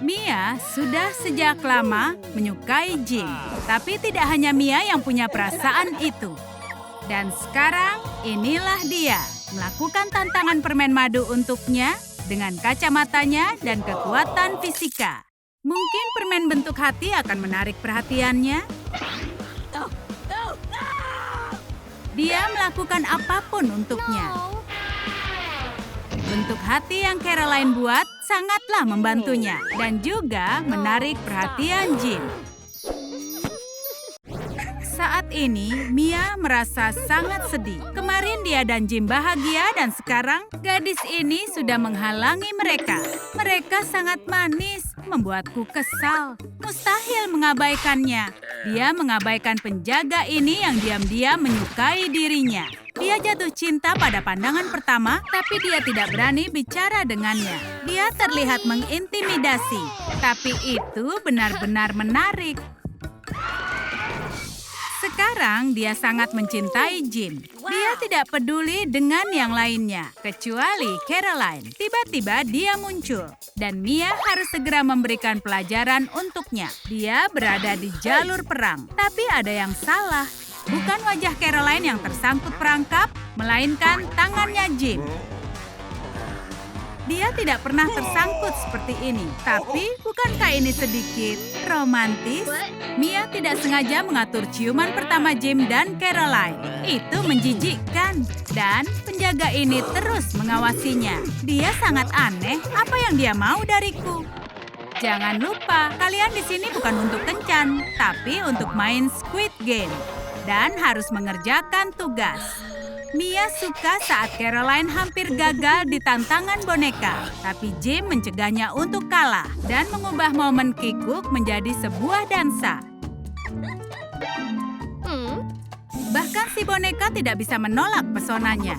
Mia sudah sejak lama menyukai Jim. Tapi tidak hanya Mia yang punya perasaan itu. Dan sekarang inilah dia melakukan tantangan permen madu untuknya dengan kacamatanya dan kekuatan fisika. Mungkin permen bentuk hati akan menarik perhatiannya. Dia melakukan apapun untuknya. Bentuk hati yang Caroline buat sangatlah membantunya dan juga menarik perhatian Jim. Saat ini, Mia merasa sangat sedih. Kemarin dia dan Jim bahagia dan sekarang gadis ini sudah menghalangi mereka. Mereka sangat manis, membuatku kesal. Mustahil mengabaikannya. Dia mengabaikan penjaga ini yang diam-diam menyukai dirinya. Dia jatuh cinta pada pandangan pertama, tapi dia tidak berani bicara dengannya. Dia terlihat mengintimidasi, tapi itu benar-benar menarik. Sekarang dia sangat mencintai Jim. Dia tidak peduli dengan yang lainnya, kecuali Caroline. Tiba-tiba dia muncul, dan Mia harus segera memberikan pelajaran untuknya. Dia berada di jalur perang, tapi ada yang salah. Bukan wajah Caroline yang tersangkut perangkap, melainkan tangannya Jim. Dia tidak pernah tersangkut seperti ini. Tapi, bukankah ini sedikit romantis? Mia tidak sengaja mengatur ciuman pertama Jim dan Caroline. Itu menjijikkan. Dan penjaga ini terus mengawasinya. Dia sangat aneh. Apa yang dia mau dariku? Jangan lupa, kalian di sini bukan untuk kencan, tapi untuk main Squid Game. Dan harus mengerjakan tugas. Mia suka saat Caroline hampir gagal di tantangan boneka, tapi Jim mencegahnya untuk kalah dan mengubah momen kikuk menjadi sebuah dansa. Bahkan si boneka tidak bisa menolak pesonanya.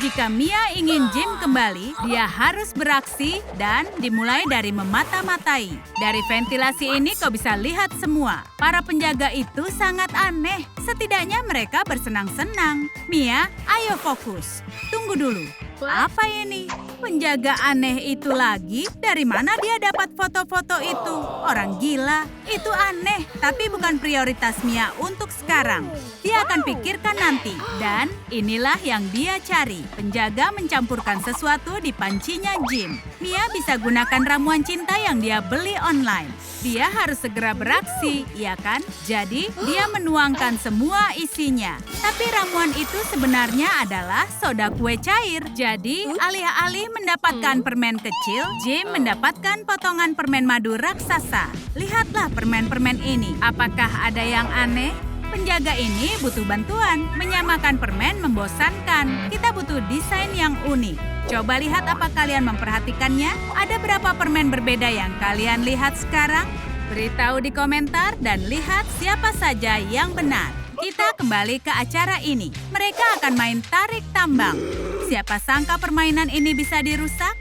Jika Mia ingin Jim kembali, dia harus beraksi dan dimulai dari memata-matai. Dari ventilasi ini kau bisa lihat semua. Para penjaga itu sangat aneh. Setidaknya mereka bersenang-senang. Mia, ayo fokus. Tunggu dulu. Apa ini? Penjaga aneh itu lagi? Dari mana dia dapat foto-foto itu? Orang gila. Itu aneh, tapi bukan prioritas Mia untuk sekarang. Dia akan pikirkan nanti. Dan inilah yang dia cari. Penjaga mencampurkan sesuatu di pancinya Jim. Mia bisa gunakan ramuan cinta yang dia beli online. Dia harus segera beraksi, iya kan? Jadi, dia menuangkan semua isinya. Tapi ramuan itu sebenarnya adalah soda kue cair. Jadi, alih-alih mendapatkan permen kecil, Jim mendapatkan potongan permen madu raksasa. Lihatlah permen-permen ini. Apakah ada yang aneh? Penjaga ini butuh bantuan. Menyamakan permen membosankan. Kita butuh desain yang unik. Coba lihat apa kalian memperhatikannya. Ada berapa permen berbeda yang kalian lihat sekarang? Beritahu di komentar dan lihat siapa saja yang benar. Kita kembali ke acara ini. Mereka akan main tarik tambang. Siapa sangka permainan ini bisa dirusak?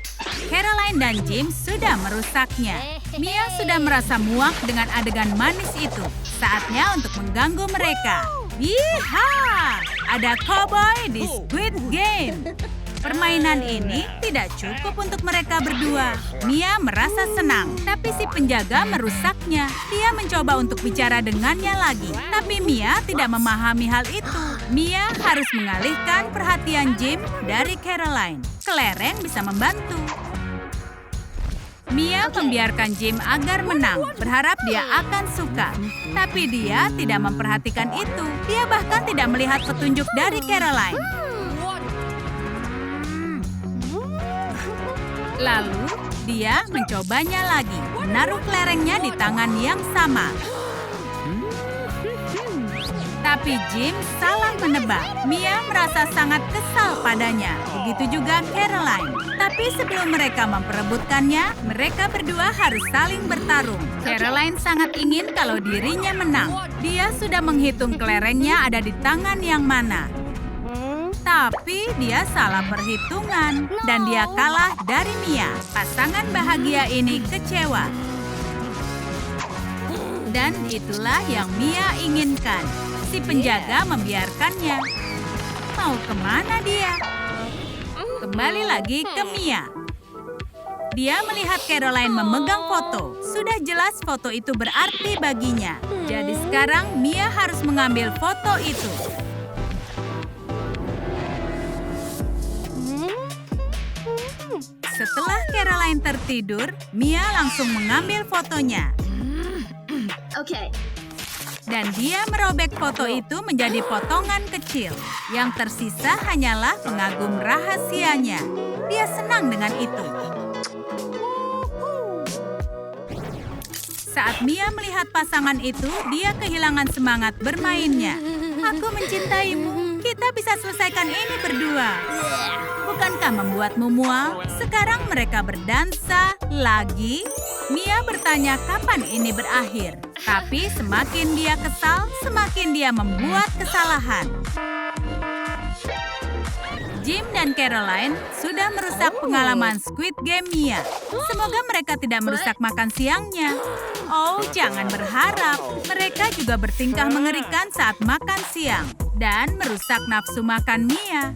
Caroline dan Jim sudah merusaknya. Mia sudah merasa muak dengan adegan manis itu. Saatnya untuk mengganggu mereka. Yeehaw! Ada cowboy di Squid Game. Permainan ini tidak cukup untuk mereka berdua. Mia merasa senang, tapi si penjaga merusaknya. Dia mencoba untuk bicara dengannya lagi, tapi Mia tidak memahami hal itu. Mia harus mengalihkan perhatian Jim dari Caroline. Kelereng bisa membantu. Mia membiarkan Jim agar menang, berharap dia akan suka. Tapi dia tidak memperhatikan itu. Dia bahkan tidak melihat petunjuk dari Caroline. Lalu, dia mencobanya lagi, menaruh kelerengnya di tangan yang sama. Tapi Jim salah menebak. Mia merasa sangat kesal padanya. Begitu juga Caroline. Tapi sebelum mereka memperebutkannya, mereka berdua harus saling bertarung. Caroline sangat ingin kalau dirinya menang. Dia sudah menghitung kelerengnya ada di tangan yang mana. Tapi dia salah perhitungan dan dia kalah dari Mia. Pasangan bahagia ini kecewa. Dan itulah yang Mia inginkan. Si penjaga membiarkannya. Mau kemana dia? Kembali lagi ke Mia. Dia melihat Caroline memegang foto. Sudah jelas foto itu berarti baginya. Jadi sekarang Mia harus mengambil foto itu. Setelah Caroline tertidur, Mia langsung mengambil fotonya. Okay. Dan dia merobek foto itu menjadi potongan kecil. Yang tersisa hanyalah pengagum rahasianya. Dia senang dengan itu. Saat Mia melihat pasangan itu, dia kehilangan semangat bermainnya. Aku mencintaimu. Kita bisa selesaikan ini berdua. Bukankah membuatmu mual? Sekarang mereka berdansa lagi. Mia bertanya kapan ini berakhir. Tapi semakin dia kesal, semakin dia membuat kesalahan. Jim dan Caroline sudah merusak pengalaman Squid Game Mia. Semoga mereka tidak merusak makan siangnya. Oh, jangan berharap. Mereka juga bertingkah mengerikan saat makan siang. Dan merusak nafsu makan Mia.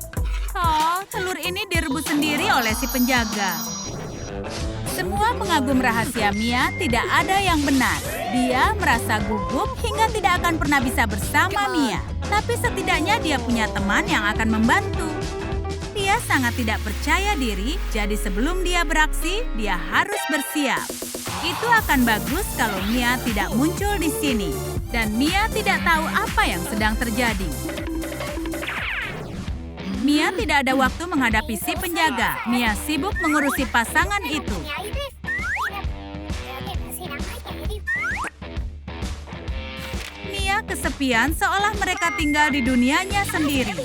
Oh, telur ini direbus sendiri oleh si penjaga. Semua pengagum rahasia Mia tidak ada yang benar. Dia merasa gugup hingga tidak akan pernah bisa bersama Mia. Tapi setidaknya dia punya teman yang akan membantu. Dia sangat tidak percaya diri, jadi sebelum dia beraksi, dia harus bersiap. Itu akan bagus kalau Mia tidak muncul di sini. Dan Mia tidak tahu apa yang sedang terjadi. Mia tidak ada waktu menghadapi si penjaga. Mia sibuk mengurusi pasangan itu. Mia kesepian seolah mereka tinggal di dunianya sendiri.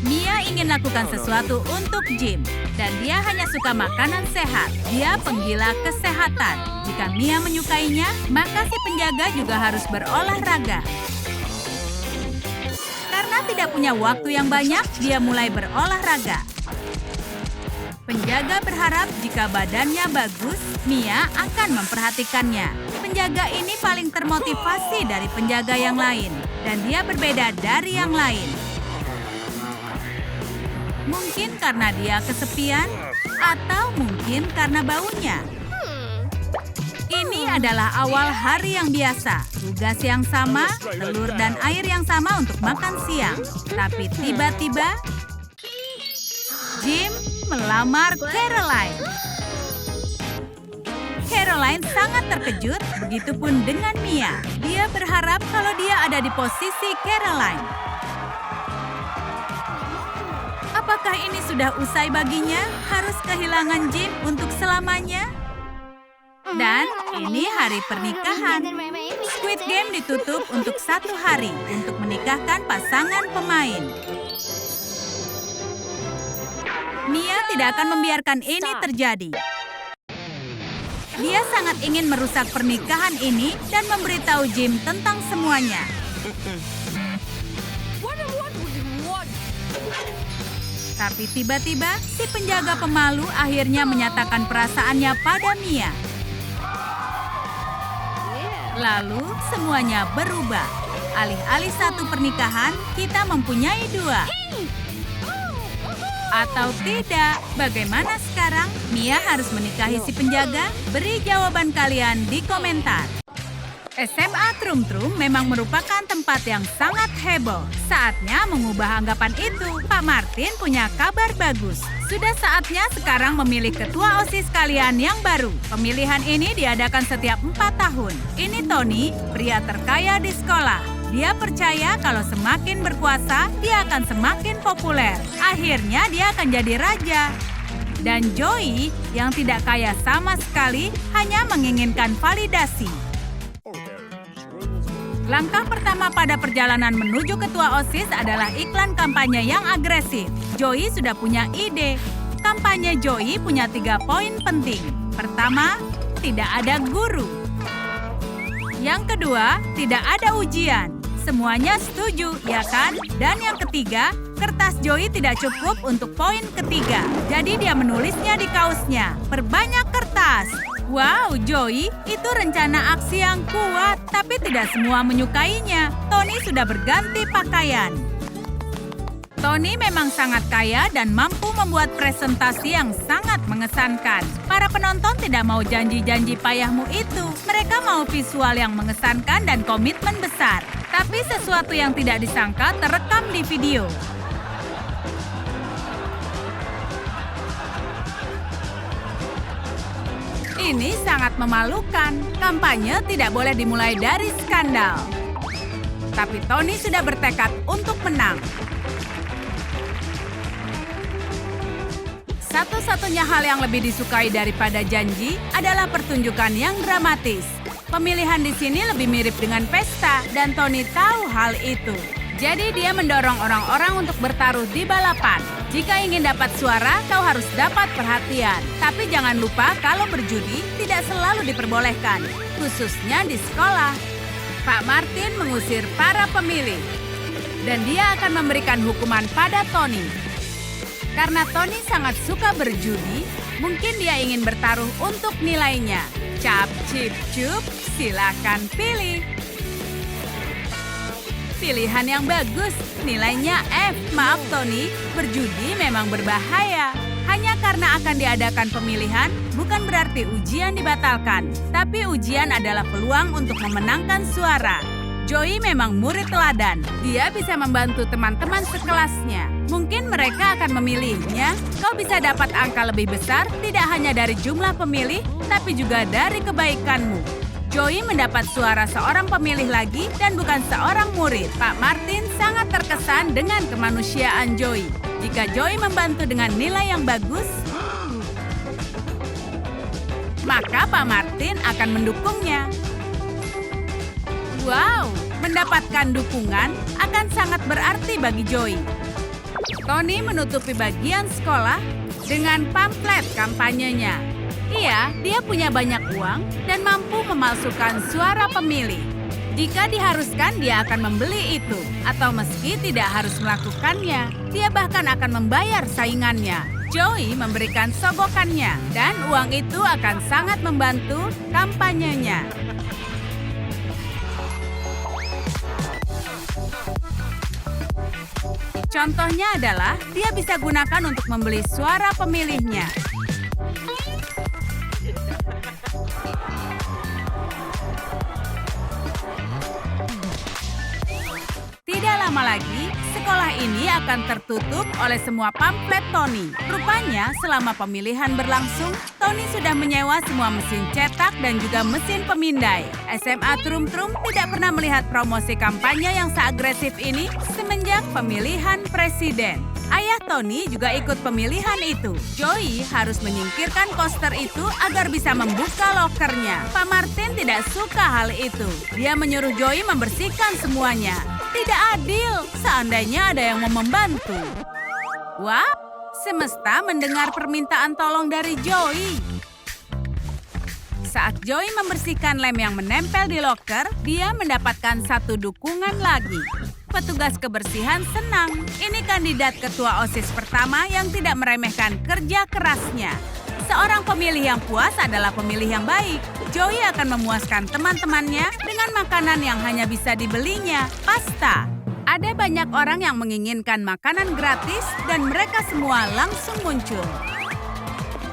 Mia ingin lakukan sesuatu untuk Jim. Dan dia hanya suka makanan sehat. Dia penggila kesehatan. Jika Mia menyukainya, maka si penjaga juga harus berolahraga. Karena tidak punya waktu yang banyak, dia mulai berolahraga. Penjaga berharap jika badannya bagus, Mia akan memperhatikannya. Penjaga ini paling termotivasi dari penjaga yang lain. Dan dia berbeda dari yang lain. Mungkin karena dia kesepian, atau mungkin karena baunya. Ini adalah awal hari yang biasa. Tugas yang sama, telur dan air yang sama untuk makan siang. Tapi tiba-tiba, Jim melamar Caroline. Caroline sangat terkejut, begitupun dengan Mia. Dia berharap kalau dia ada di posisi Caroline. Apakah ini sudah usai baginya? Harus kehilangan Jim untuk selamanya? Dan ini hari pernikahan. Squid Game ditutup untuk 1 hari untuk menikahkan pasangan pemain. Mia tidak akan membiarkan ini terjadi. Dia sangat ingin merusak pernikahan ini dan memberitahu Jim tentang semuanya. Tapi tiba-tiba, si penjaga pemalu akhirnya menyatakan perasaannya pada Mia. Lalu, semuanya berubah. Alih-alih 1 pernikahan, kita mempunyai 2. Atau tidak, bagaimana sekarang? Mia harus menikahi si penjaga? Beri jawaban kalian di komentar. SMA Trum Trum memang merupakan tempat yang sangat heboh. Saatnya mengubah anggapan itu. Pak Martin punya kabar bagus. Sudah saatnya sekarang memilih ketua OSIS kalian yang baru. Pemilihan ini diadakan setiap 4 tahun. Ini Tony, pria terkaya di sekolah. Dia percaya kalau semakin berkuasa, dia akan semakin populer. Akhirnya dia akan jadi raja. Dan Joey, yang tidak kaya sama sekali, hanya menginginkan validasi. Langkah pertama pada perjalanan menuju ketua OSIS adalah iklan kampanye yang agresif. Joey sudah punya ide. Kampanye Joey punya 3 poin penting. Pertama, tidak ada guru. Yang kedua, tidak ada ujian. Semuanya setuju, ya kan? Dan yang ketiga, kertas Joey tidak cukup untuk poin ketiga. Jadi dia menulisnya di kaosnya. Perbanyak kertas. Wow, Joey, itu rencana aksi yang kuat, tapi tidak semua menyukainya. Tony sudah berganti pakaian. Tony memang sangat kaya dan mampu membuat presentasi yang sangat mengesankan. Para penonton tidak mau janji-janji payahmu itu. Mereka mau visual yang mengesankan dan komitmen besar. Tapi sesuatu yang tidak disangka terekam di video. Ini sangat memalukan. Kampanye tidak boleh dimulai dari skandal. Tapi Tony sudah bertekad untuk menang. Satu-satunya hal yang lebih disukai daripada janji adalah pertunjukan yang dramatis. Pemilihan di sini lebih mirip dengan pesta dan Tony tahu hal itu. Jadi dia mendorong orang-orang untuk bertaruh di balapan. Jika ingin dapat suara, kau harus dapat perhatian. Tapi jangan lupa kalau berjudi tidak selalu diperbolehkan, khususnya di sekolah. Pak Martin mengusir para pemilih. Dan dia akan memberikan hukuman pada Tony. Karena Tony sangat suka berjudi, mungkin dia ingin bertaruh untuk nilainya. Cap, cip, cup, silakan pilih. Pilihan yang bagus, nilainya F. Maaf Tony, berjudi memang berbahaya. Hanya karena akan diadakan pemilihan, bukan berarti ujian dibatalkan. Tapi ujian adalah peluang untuk memenangkan suara. Joey memang murid teladan. Dia bisa membantu teman-teman sekelasnya. Mungkin mereka akan memilihnya. Kau bisa dapat angka lebih besar, tidak hanya dari jumlah pemilih, tapi juga dari kebaikanmu. Joey mendapat suara seorang pemilih lagi dan bukan seorang murid. Pak Martin sangat terkesan dengan kemanusiaan Joey. Jika Joey membantu dengan nilai yang bagus, maka Pak Martin akan mendukungnya. Wow, mendapatkan dukungan akan sangat berarti bagi Joey. Tony menutupi bagian sekolah dengan pamflet kampanyenya. Iya, dia punya banyak uang dan mampu memalsukan suara pemilih. Jika diharuskan, dia akan membeli itu. Atau meski tidak harus melakukannya, dia bahkan akan membayar saingannya. Joey memberikan sogokannya dan uang itu akan sangat membantu kampanyenya. Contohnya adalah dia bisa gunakan untuk membeli suara pemilihnya. Tidak lama lagi, sekolah ini akan tertutup oleh semua pamflet Tony. Rupanya, selama pemilihan berlangsung, Tony sudah menyewa semua mesin cetak dan juga mesin pemindai. SMA Trum Trum tidak pernah melihat promosi kampanye yang seagresif ini semenjak pemilihan presiden. Ayah Tony juga ikut pemilihan itu. Joey harus menyingkirkan poster itu agar bisa membuka lokernya. Pak Martin tidak suka hal itu. Dia menyuruh Joey membersihkan semuanya. Tidak adil, seandainya ada yang mau membantu. Wah, semesta mendengar permintaan tolong dari Joey. Saat Joey membersihkan lem yang menempel di loker, dia mendapatkan satu dukungan lagi. Petugas kebersihan senang. Ini kandidat ketua OSIS pertama yang tidak meremehkan kerja kerasnya. Seorang pemilih yang puas adalah pemilih yang baik. Joey akan memuaskan teman-temannya dengan makanan yang hanya bisa dibelinya, pasta. Ada banyak orang yang menginginkan makanan gratis dan mereka semua langsung muncul.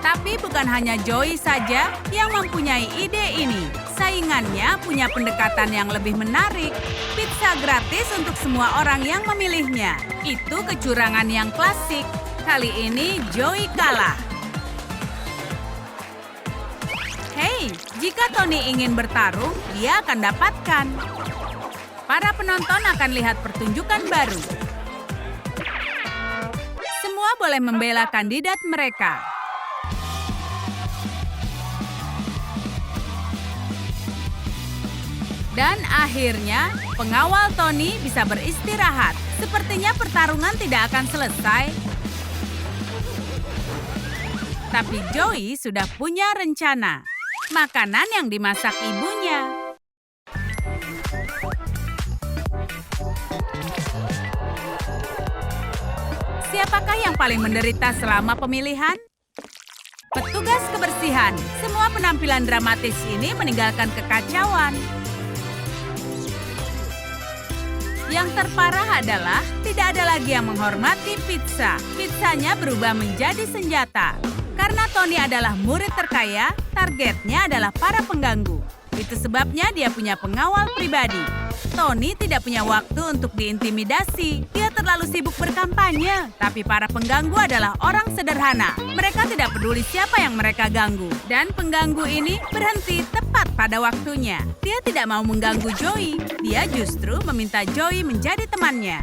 Tapi bukan hanya Joey saja yang mempunyai ide ini. Saingannya punya pendekatan yang lebih menarik. Pizza gratis untuk semua orang yang memilihnya. Itu kecurangan yang klasik. Kali ini Joey kalah. Hei, jika Tony ingin bertarung, dia akan dapatkan. Para penonton akan lihat pertunjukan baru. Semua boleh membela kandidat mereka. Dan akhirnya, pengawal Tony bisa beristirahat. Sepertinya pertarungan tidak akan selesai. Tapi Joey sudah punya rencana. Makanan yang dimasak ibunya. Siapakah yang paling menderita selama pemilihan? Petugas kebersihan. Semua penampilan dramatis ini meninggalkan kekacauan. Yang terparah adalah tidak ada lagi yang menghormati pizza. Pizzanya berubah menjadi senjata. Karena Tony adalah murid terkaya, targetnya adalah para pengganggu. Itu sebabnya dia punya pengawal pribadi. Tony tidak punya waktu untuk diintimidasi. Dia terlalu sibuk berkampanye. Tapi para pengganggu adalah orang sederhana. Mereka tidak peduli siapa yang mereka ganggu. Dan pengganggu ini berhenti tepat pada waktunya. Dia tidak mau mengganggu Joey. Dia justru meminta Joey menjadi temannya.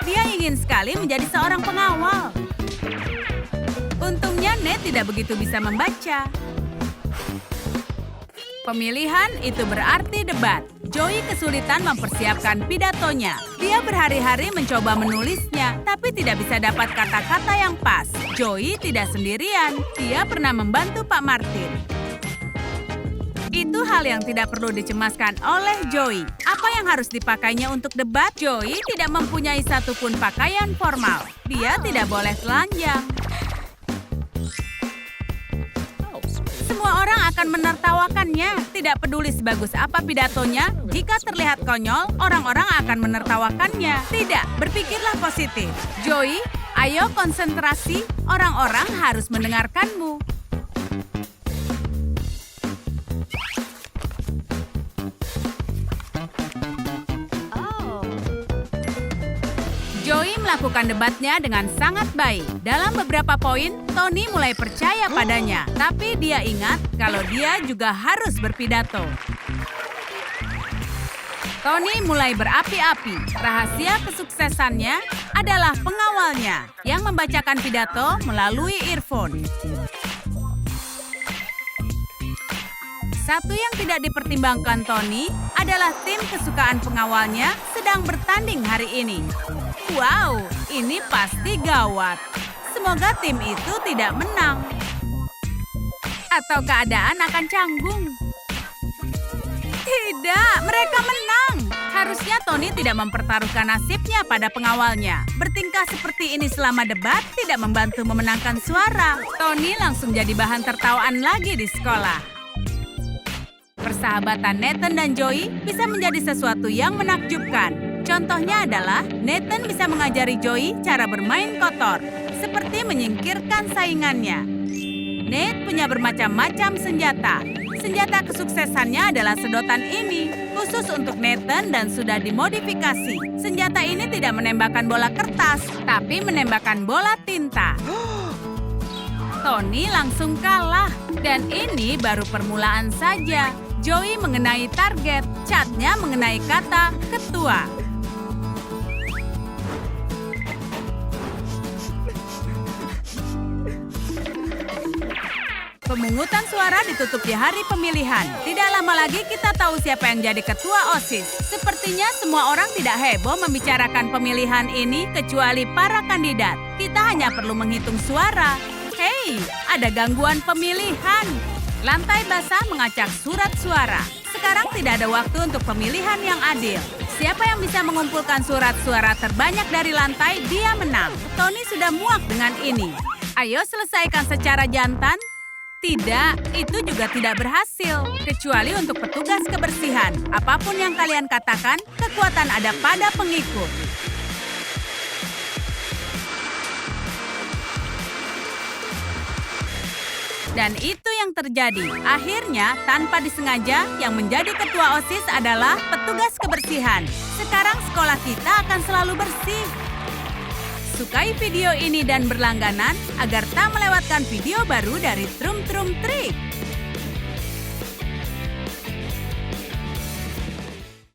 Dia ingin sekali menjadi seorang pengawal. Untungnya Nate tidak begitu bisa membaca. Pemilihan itu berarti debat. Joey kesulitan mempersiapkan pidatonya. Dia berhari-hari mencoba menulisnya, tapi tidak bisa dapat kata-kata yang pas. Joey tidak sendirian. Dia pernah membantu Pak Martin. Itu hal yang tidak perlu dicemaskan oleh Joey. Apa yang harus dipakainya untuk debat? Joey tidak mempunyai satupun pakaian formal. Dia tidak boleh telanjang. Semua orang akan menertawakannya. Tidak peduli sebagus apa pidatonya, jika terlihat konyol, orang-orang akan menertawakannya. Tidak, berpikirlah positif. Joey, ayo konsentrasi. Orang-orang harus mendengarkanmu. Joey melakukan debatnya dengan sangat baik. Dalam beberapa poin, Tony mulai percaya padanya. Tapi dia ingat kalau dia juga harus berpidato. Tony mulai berapi-api. Rahasia kesuksesannya adalah pengawalnya yang membacakan pidato melalui earphone. Satu yang tidak dipertimbangkan Tony adalah tim kesukaan pengawalnya sedang bertanding hari ini. Wow, ini pasti gawat. Semoga tim itu tidak menang. Atau keadaan akan canggung. Tidak, mereka menang. Harusnya Tony tidak mempertaruhkan nasibnya pada pengawalnya. Bertingkah seperti ini selama debat tidak membantu memenangkan suara. Tony langsung jadi bahan tertawaan lagi di sekolah. Persahabatan Nathan dan Joey bisa menjadi sesuatu yang menakjubkan. Contohnya adalah Nathan bisa mengajari Joey cara bermain kotor, seperti menyingkirkan saingannya. Nate punya bermacam-macam senjata. Senjata kesuksesannya adalah sedotan ini, khusus untuk Nathan dan sudah dimodifikasi. Senjata ini tidak menembakkan bola kertas, tapi menembakkan bola tinta. Tony langsung kalah, dan ini baru permulaan saja. Joey mengenai target, catnya mengenai kata ketua. Pemungutan suara ditutup di hari pemilihan. Tidak lama lagi kita tahu siapa yang jadi ketua OSIS. Sepertinya semua orang tidak heboh membicarakan pemilihan ini kecuali para kandidat. Kita hanya perlu menghitung suara. Hei, ada gangguan pemilihan. Lantai basah mengacak surat suara. Sekarang tidak ada waktu untuk pemilihan yang adil. Siapa yang bisa mengumpulkan surat suara terbanyak dari lantai, dia menang. Tony sudah muak dengan ini. Ayo selesaikan secara jantan. Tidak, itu juga tidak berhasil. Kecuali untuk petugas kebersihan. Apapun yang kalian katakan, kekuatan ada pada pengikut. Dan itu yang terjadi. Akhirnya, tanpa disengaja, yang menjadi ketua OSIS adalah petugas kebersihan. Sekarang sekolah kita akan selalu bersih. Sukai video ini dan berlangganan agar tak melewatkan video baru dari Trum Trum Trik.